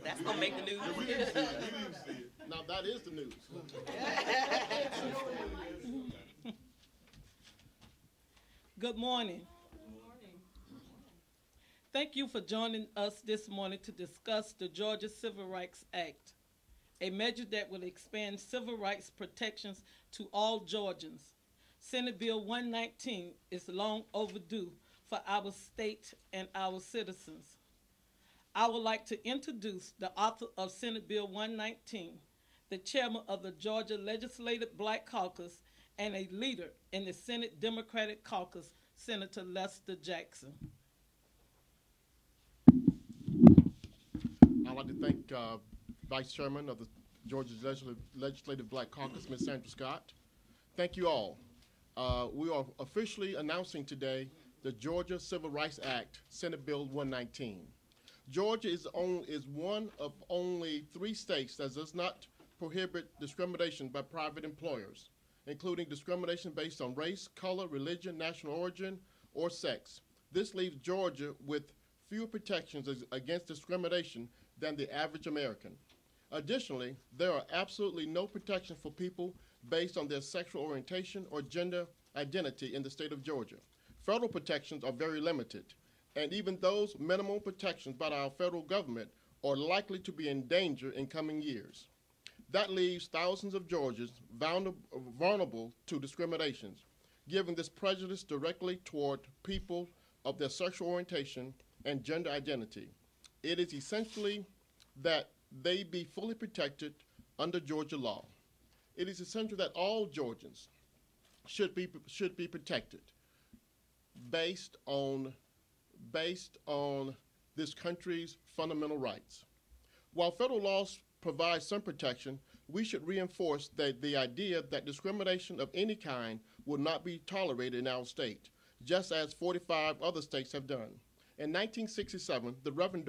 That's gonna make the news. We didn't see it. We didn't see it. Now that is the news. Good morning. Thank you for joining us this morning to discuss the Georgia Civil Rights Act, a measure that will expand civil rights protections to all Georgians. Senate Bill 119 is long overdue for our state and our citizens. I would like to introduce the author of Senate Bill 119, the chairman of the Georgia Legislative Black Caucus, and a leader in the Senate Democratic Caucus, Senator Lester Jackson. I'd like to thank Vice Chairman of the Georgia Legislative Black Caucus, Ms. Sandra Scott. Thank you all. We are officially announcing today the Georgia Civil Rights Act, Senate Bill 119. Georgia is one of only 3 states that does not prohibit discrimination by private employers, including discrimination based on race, color, religion, national origin, or sex. This leaves Georgia with fewer protections against discrimination than the average American. Additionally, there are absolutely no protection for people based on their sexual orientation or gender identity in the state of Georgia. Federal protections are very limited, and even those minimal protections by our federal government are likely to be in danger in coming years. That leaves thousands of Georgians vulnerable to discriminations, giving this prejudice directly toward people of their sexual orientation and gender identity. It is essentially that they be fully protected under Georgia law. It is essential that all Georgians should be protected based on this country's fundamental rights. While federal laws provide some protection, we should reinforce the idea that discrimination of any kind will not be tolerated in our state, just as 45 other states have done. In 1967, the Reverend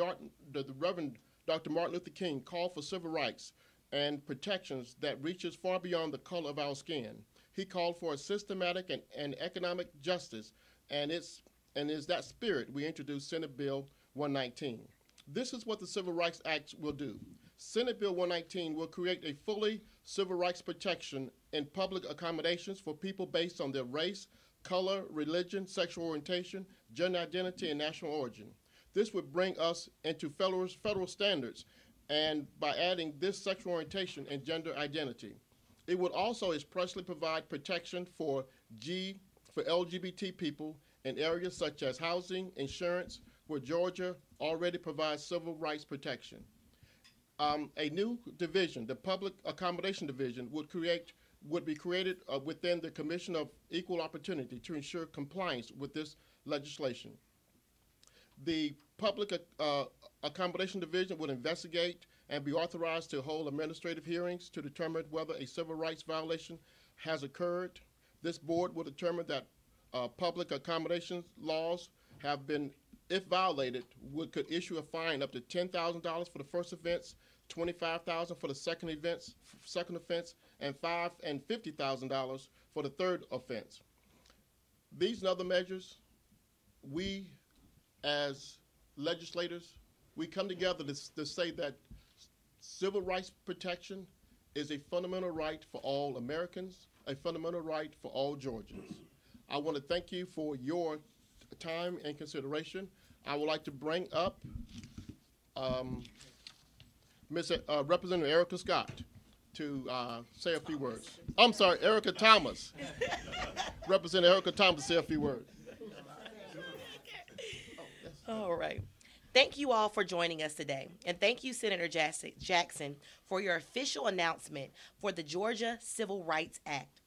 Dr. Martin Luther King called for civil rights and protections that reaches far beyond the color of our skin. He called for a systematic and economic justice, and is that spirit we introduced Senate Bill 119. This is what the Civil Rights Act will do. Senate Bill 119 will create a fully civil rights protection in public accommodations for people based on their race, color, religion, sexual orientation, gender identity, and national origin. This would bring us into federal standards, and by adding this sexual orientation and gender identity. It would also expressly provide protection for LGBT people in areas such as housing, insurance, where Georgia already provides civil rights protection. A new division, the Public Accommodation Division, would be created within the Commission of Equal Opportunity to ensure compliance with this legislation. The Public Accommodation Division would investigate and be authorized to hold administrative hearings to determine whether a civil rights violation has occurred. This board will determine that public accommodations laws have been, if violated, could issue a fine up to $10,000 for the first offense, $25,000 for the second offense, and $50,000 for the third offense. These and other measures, we as legislators, we come together to say that civil rights protection is a fundamental right for all Americans, a fundamental right for all Georgians. I want to thank you for your time and consideration. I would like to bring up Representative Erica Scott to say a few words. I'm sorry, Erica Thomas. Representative Erica Thomas to say a few words. All right. Thank you all for joining us today. And thank you, Senator Jackson, for your official announcement for the Georgia Civil Rights Act.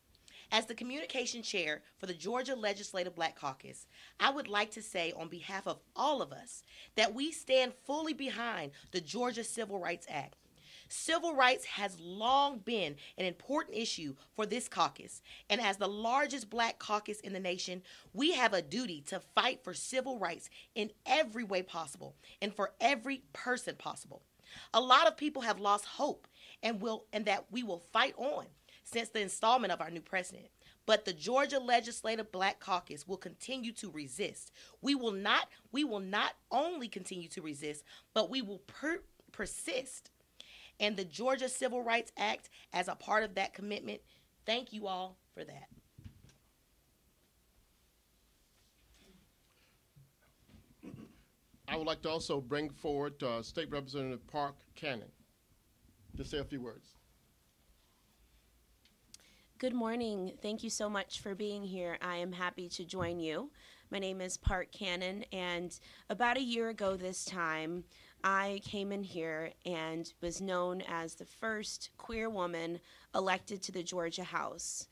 As the communication chair for the Georgia Legislative Black Caucus, I would like to say on behalf of all of us that we stand fully behind the Georgia Civil Rights Act. Civil rights has long been an important issue for this caucus, and as the largest black caucus in the nation, we have a duty to fight for civil rights in every way possible and for every person possible. A lot of people have lost hope and that we will fight on since the installment of our new president. But the Georgia Legislative Black Caucus will continue to resist. We will not only continue to resist, but we will persist. And the Georgia Civil Rights Act, as a part of that commitment, thank you all for that. I would like to also bring forward State Representative Park Cannon to say a few words. Good morning. Thank you so much for being here. I am happy to join you. My name is Park Cannon, and about a year ago this time, I came in here and was known as the first queer woman elected to the Georgia House.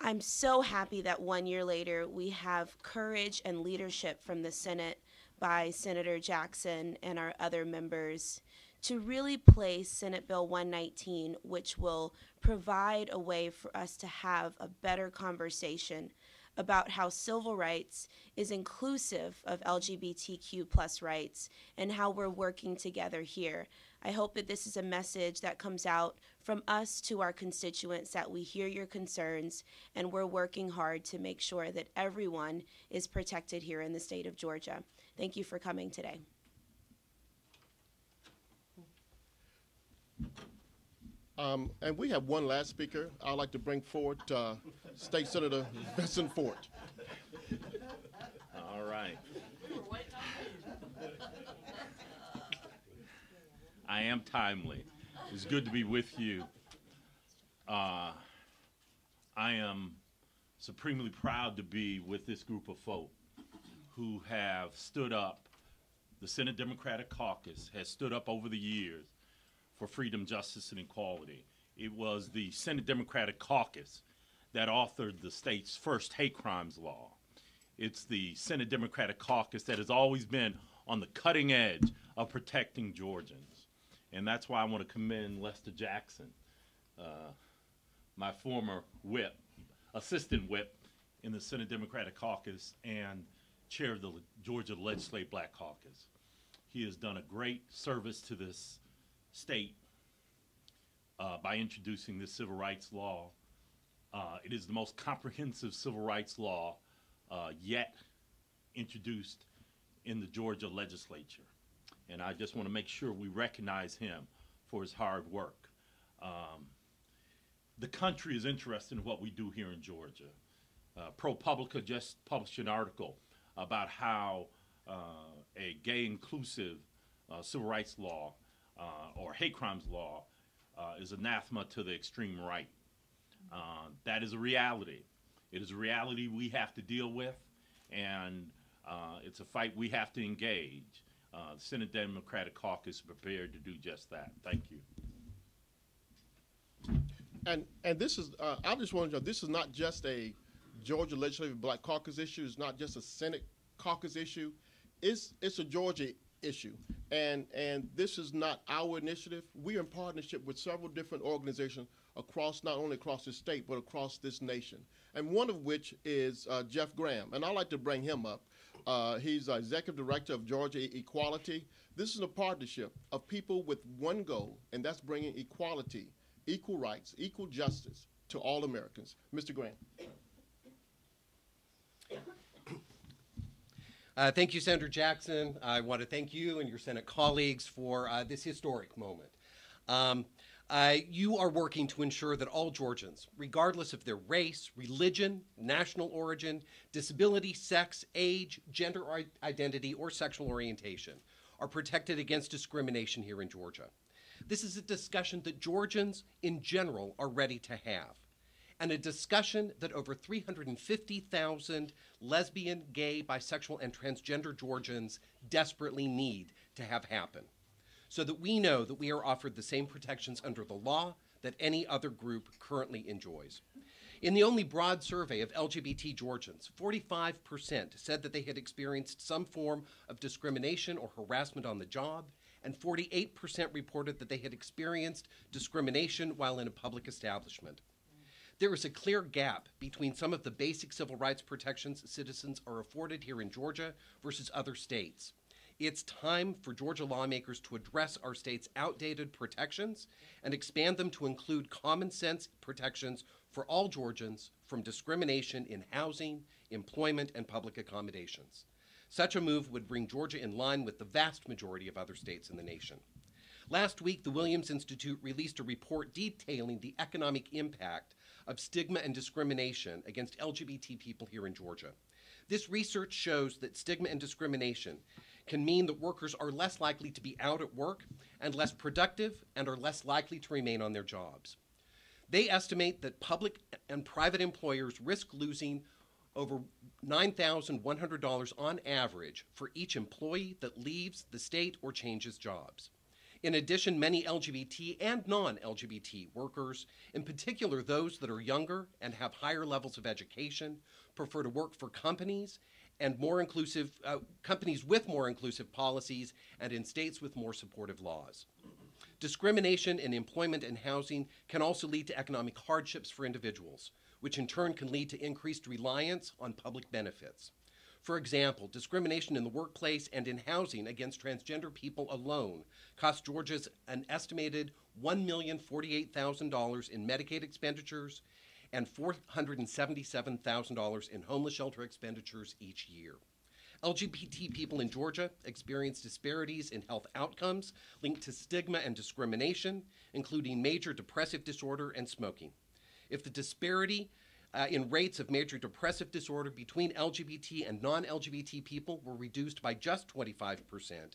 I'm so happy that 1 year later we have courage and leadership from the Senate by Senator Jackson and our other members to really place Senate Bill 119, which will provide a way for us to have a better conversation about how civil rights is inclusive of LGBTQ plus rights and how we're working together here. I hope that this is a message that comes out from us to our constituents, that we hear your concerns and we're working hard to make sure that everyone is protected here in the state of Georgia. Thank you for coming today. And we have one last speaker. I'd like to bring forward State Senator Vincent Fort. All right. I am timely. It's good to be with you. I am supremely proud to be with this group of folk who have stood up. The Senate Democratic Caucus has stood up over the years for freedom, justice, and equality. It was the Senate Democratic Caucus that authored the state's first hate crimes law. It's the Senate Democratic Caucus that has always been on the cutting edge of protecting Georgians. And that's why I want to commend Lester Jackson, my former whip, assistant whip in the Senate Democratic Caucus and chair of the Georgia Legislative Black Caucus. He has done a great service to this state by introducing this civil rights law. It is the most comprehensive civil rights law yet introduced in the Georgia legislature. And I just want to make sure we recognize him for his hard work. The country is interested in what we do here in Georgia. ProPublica just published an article about how a gay inclusive civil rights law or hate crimes law is anathema to the extreme right. That is a reality. It is a reality we have to deal with, and it's a fight we have to engage. The Senate Democratic Caucus is prepared to do just that. Thank you. And this is, I just want to know, this is not just a Georgia Legislative Black Caucus issue. It's not just a Senate caucus issue. It's a Georgia issue. And this is not our initiative. We are in partnership with several different organizations across, not only across the state, but across this nation. And one of which is Jeff Graham. And I'd like to bring him up. He's Executive Director of Georgia Equality. This is a partnership of people with one goal, and that's bringing equality, equal rights, equal justice to all Americans. Mr. Graham. Thank you, Senator Jackson. I want to thank you and your Senate colleagues for this historic moment. You are working to ensure that all Georgians, regardless of their race, religion, national origin, disability, sex, age, gender identity, or sexual orientation, are protected against discrimination here in Georgia. This is a discussion that Georgians in general are ready to have, and a discussion that over 350,000 lesbian, gay, bisexual, and transgender Georgians desperately need to have happen, so that we know that we are offered the same protections under the law that any other group currently enjoys. In the only broad survey of LGBT Georgians, 45% said that they had experienced some form of discrimination or harassment on the job, and 48% reported that they had experienced discrimination while in a public establishment. There is a clear gap between some of the basic civil rights protections citizens are afforded here in Georgia versus other states. It's time for Georgia lawmakers to address our state's outdated protections and expand them to include common sense protections for all Georgians from discrimination in housing, employment, and public accommodations. Such a move would bring Georgia in line with the vast majority of other states in the nation. Last week, the Williams Institute released a report detailing the economic impact of stigma and discrimination against LGBT people here in Georgia. This research shows that stigma and discrimination can mean that workers are less likely to be out at work and less productive and are less likely to remain on their jobs. They estimate that public and private employers risk losing over $9,100 on average for each employee that leaves the state or changes jobs. In addition, many LGBT and non-LGBT workers, in particular those that are younger and have higher levels of education, prefer to work for companies and companies with more inclusive policies and in states with more supportive laws. Discrimination in employment and housing can also lead to economic hardships for individuals, which in turn can lead to increased reliance on public benefits. For example, discrimination in the workplace and in housing against transgender people alone cost Georgians an estimated $1,048,000 in Medicaid expenditures and $477,000 in homeless shelter expenditures each year. LGBT people in Georgia experience disparities in health outcomes linked to stigma and discrimination, including major depressive disorder and smoking. If the disparity in rates of major depressive disorder between LGBT and non-LGBT people were reduced by just 25%,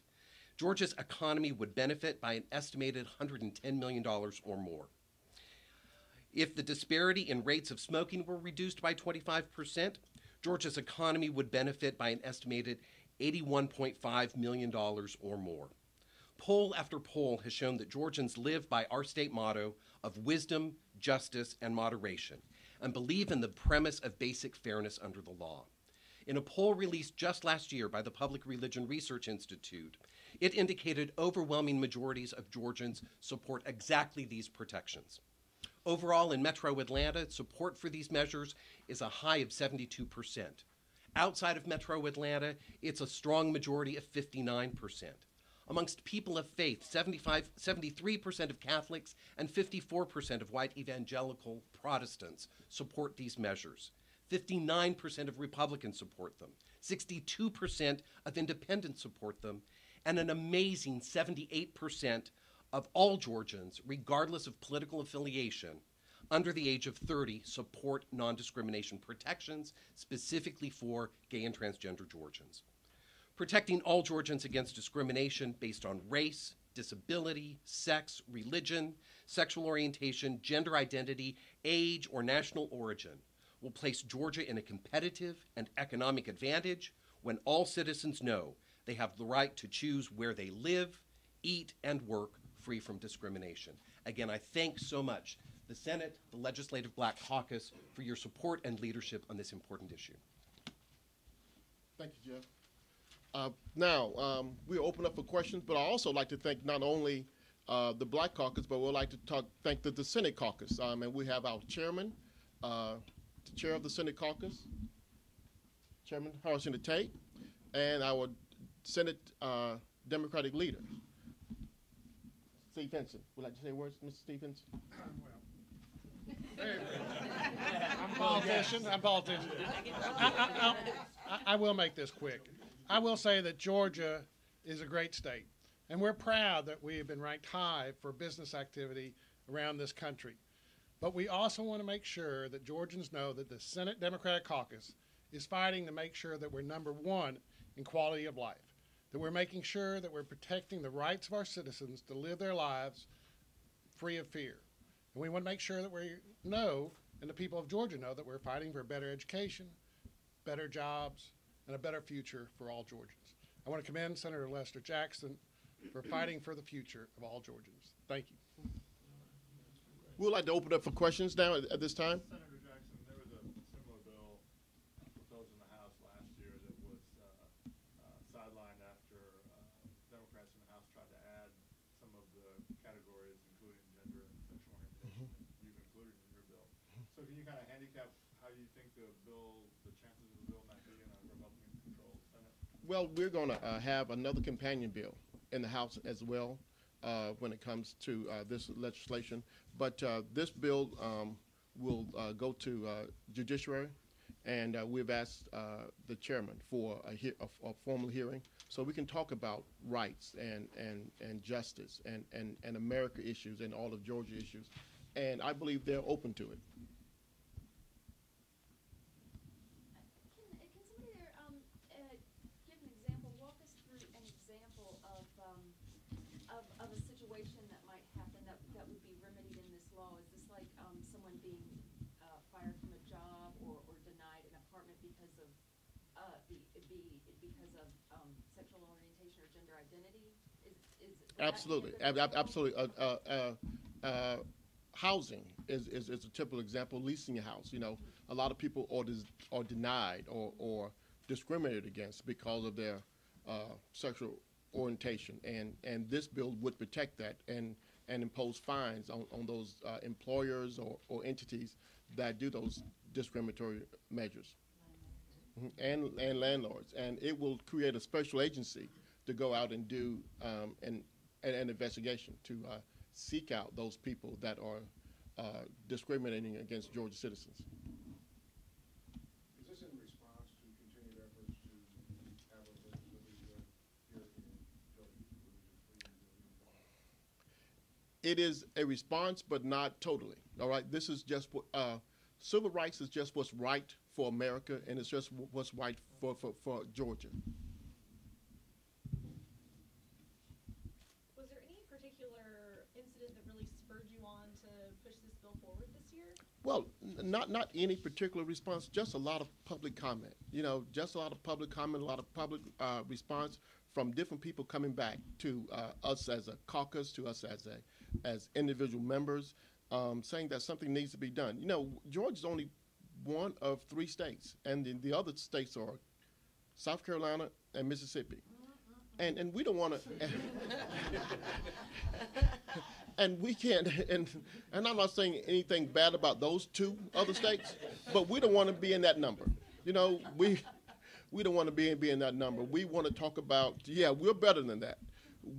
Georgia's economy would benefit by an estimated $110 million or more. If the disparity in rates of smoking were reduced by 25%, Georgia's economy would benefit by an estimated $81.5 million or more. Poll after poll has shown that Georgians live by our state motto of wisdom, justice, and moderation, and believe in the premise of basic fairness under the law. In a poll released just last year by the Public Religion Research Institute, it indicated overwhelming majorities of Georgians support exactly these protections. Overall, in Metro Atlanta, support for these measures is a high of 72%. Outside of Metro Atlanta, it's a strong majority of 59%. Amongst people of faith, 73% of Catholics and 54% of white evangelical Protestants support these measures. 59% of Republicans support them. 62% of independents support them. And an amazing 78% of all Georgians, regardless of political affiliation, under the age of 30, support non-discrimination protections specifically for gay and transgender Georgians. Protecting all Georgians against discrimination based on race, disability, sex, religion, sexual orientation, gender identity, age, or national origin will place Georgia in a competitive and economic advantage when all citizens know they have the right to choose where they live, eat, and work free from discrimination. Again, I thank so much the Senate, the Legislative Black Caucus, for your support and leadership on this important issue. Thank you, Jeff. Now, we open up for questions, but I also like to thank not only the Black Caucus, but we'd like to thank the Senate Caucus. And we have our chairman, the chair of the Senate Caucus, Chairman Harrison Tate, and our Senate Democratic leader, Steve Henson. Would you like to say words, Mr. Steve Henson? I'm politician. I will make this quick. I will say that Georgia is a great state, and we're proud that we have been ranked high for business activity around this country. But we also want to make sure that Georgians know that the Senate Democratic Caucus is fighting to make sure that we're number one in quality of life, that we're making sure that we're protecting the rights of our citizens to live their lives free of fear. And we want to make sure that we know, and the people of Georgia know, that we're fighting for better education, better jobs, and a better future for all Georgians. I want to commend Senator Lester Jackson for fighting for the future of all Georgians. Thank you. We would like to open up for questions now at this time. Senator Jackson, there was a similar bill proposed in the House last year that was sidelined after Democrats in the House tried to add some of the categories, including gender and sexual orientation, that you've included in your bill. So can you kind of handicap how you think the chances of the bill might be in a Republican-controlled Senate? Well, we're going to have another companion bill in the House as well when it comes to this legislation. But this bill will go to judiciary, and we've asked the chairman for a formal hearing so we can talk about rights and justice and America issues and all of Georgia issues. And I believe they're open to it. Can somebody there give an example, walk us through an example of a situation that might happen that would be remedied in this law? Is this like someone being fired from a job or denied an apartment because of sexual orientation or gender identity? Absolutely, absolutely. Housing is a typical example. Leasing a house, a lot of people are denied or discriminated against because of their sexual orientation, and this bill would protect that and impose fines on those employers or entities that do those discriminatory measures. And landlords, and it will create a special agency to go out and do an investigation to seek out those people that are discriminating against Georgia citizens. Is this in response to continued efforts to have a legislative here in Georgia? It is a response, but not totally. All right, this is just civil rights is just what's right for America, and it's just what's right for Georgia. Was there any particular incident that really spurred you on to push this bill forward this year? Well, not any particular response, just a lot of public comment. Just a lot of public comment, a lot of public response from different people coming back to us as a caucus, to us as individual members, saying that something needs to be done. Georgia's only one of 3 states, and the other states are South Carolina and Mississippi. And we don't want to, and we can't, and I'm not saying anything bad about those 2 other states, but we don't want to be in that number. We don't want to be in that number. We want to talk about, we're better than that.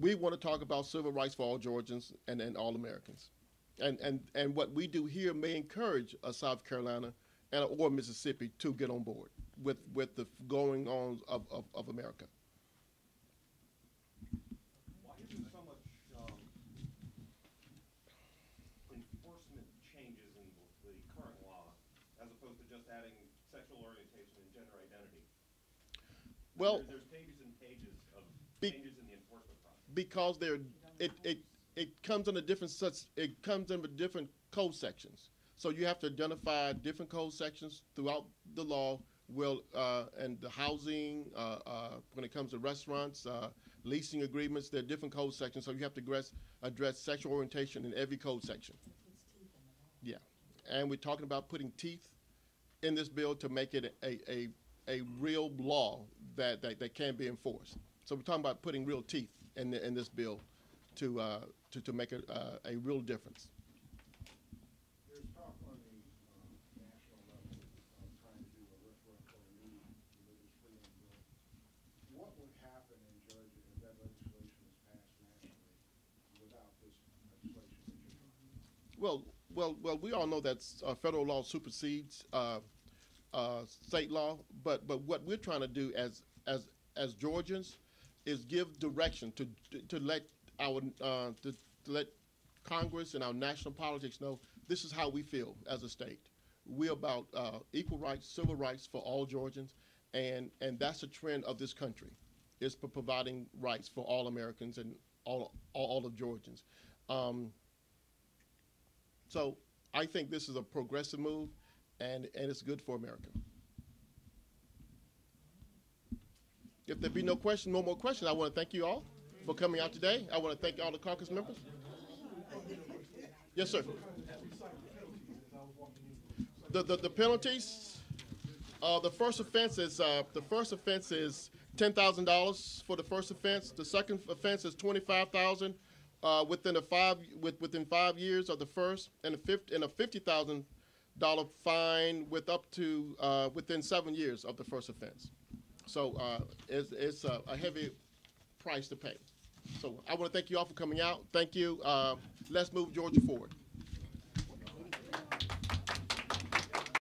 We want to talk about civil rights for all Georgians and all Americans. And what we do here may encourage South Carolina or Mississippi to get on board with the going on of America. Why is there so much enforcement changes in the current law as opposed to just adding sexual orientation and gender identity? Well, there's pages and pages of changes in the enforcement process. Because it comes under different code sections. So you have to identify different code sections throughout the law. And the housing, when it comes to restaurants, leasing agreements, there are different code sections. So you have to address sexual orientation in every code section. Yeah, and we're talking about putting teeth in this bill to make it a real law that can be enforced. So we're talking about putting real teeth in this bill to make it a real difference. There's talk on the national level of trying to do a referendum or a new religious freedom bill. What would happen in Georgia if that legislation is passed nationally without this legislation that you're talking about? Well, we all know that federal law supersedes state law, but what we're trying to do as Georgians is give direction to let our to let Congress and our national politics know this is how we feel as a state. We're about equal rights, civil rights for all Georgians, and that's a trend of this country, is for providing rights for all Americans and all of Georgians. So I think this is a progressive move, and it's good for America. If there be no more questions, I want to thank you all for coming out today. I want to thank all the caucus members. Yes, sir. The penalties. The first offense is $10,000 for the first offense. The second offense is $25,000 within 5 years of the first, and a $50,000 fine with up to within 7 years of the first offense. So it's a heavy price to pay. So I want to thank you all for coming out. Thank you. Let's move Georgia forward.